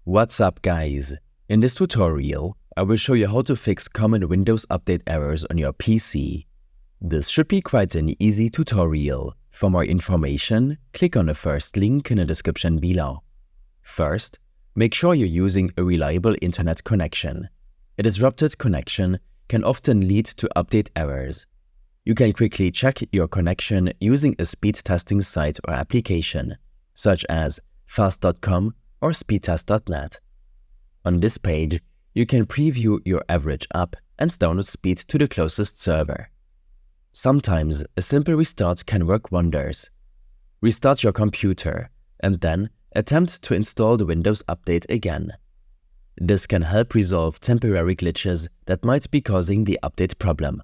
What's up guys? In this tutorial, I will show you how to fix common Windows Update errors on your PC. This should be quite an easy tutorial. For more information, click on the first link in the description below. First, make sure you're using a reliable internet connection. A disrupted connection can often lead to update errors. You can quickly check your connection using a speed testing site or application, such as fast.com or speedtest.net. On this page, you can preview your average up and download speed to the closest server. Sometimes a simple restart can work wonders. Restart your computer and then attempt to install the Windows Update again. This can help resolve temporary glitches that might be causing the update problem.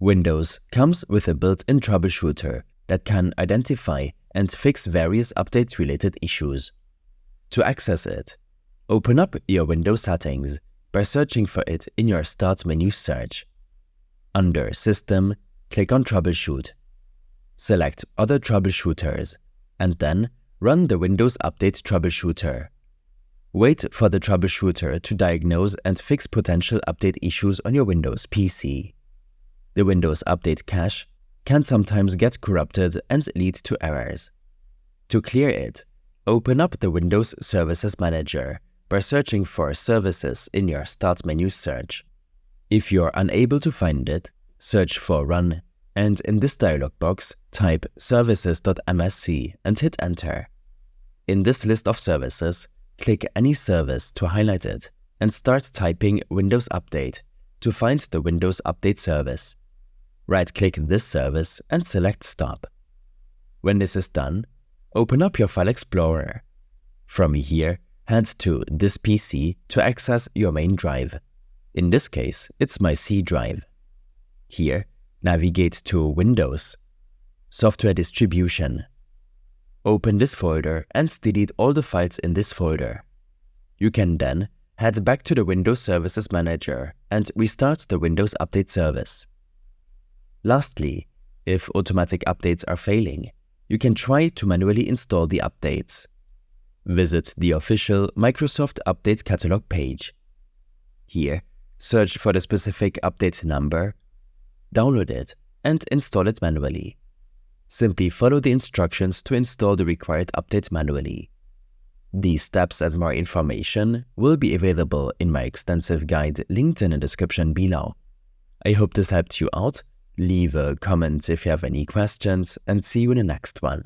Windows comes with a built-in troubleshooter that can identify and fix various update-related issues. To access it, open up your Windows settings by searching for it in your Start menu search. Under System, click on Troubleshoot. Select Other Troubleshooters and then run the Windows Update Troubleshooter. Wait for the troubleshooter to diagnose and fix potential update issues on your Windows PC. The Windows Update cache can sometimes get corrupted and lead to errors. To clear it, open up the Windows Services Manager by searching for Services in your Start menu search. If you're unable to find it, search for Run and in this dialog box, type services.msc and hit Enter. In this list of services, click any service to highlight it and start typing Windows Update to find the Windows Update service. Right-click this service and select Stop. When this is done, open up your File Explorer. From here, head to This PC to access your main drive. In this case, it's my C drive. Here, navigate to Windows, Software Distribution. Open this folder and delete all the files in this folder. You can then head back to the Windows Services Manager and restart the Windows Update service. Lastly, if automatic updates are failing, you can try to manually install the updates. Visit the official Microsoft Update Catalog page. Here, search for the specific update number, download it, and install it manually. Simply follow the instructions to install the required update manually. These steps and more information will be available in my extensive guide linked in the description below. I hope this helped you out. Leave a comment if you have any questions and see you in the next one.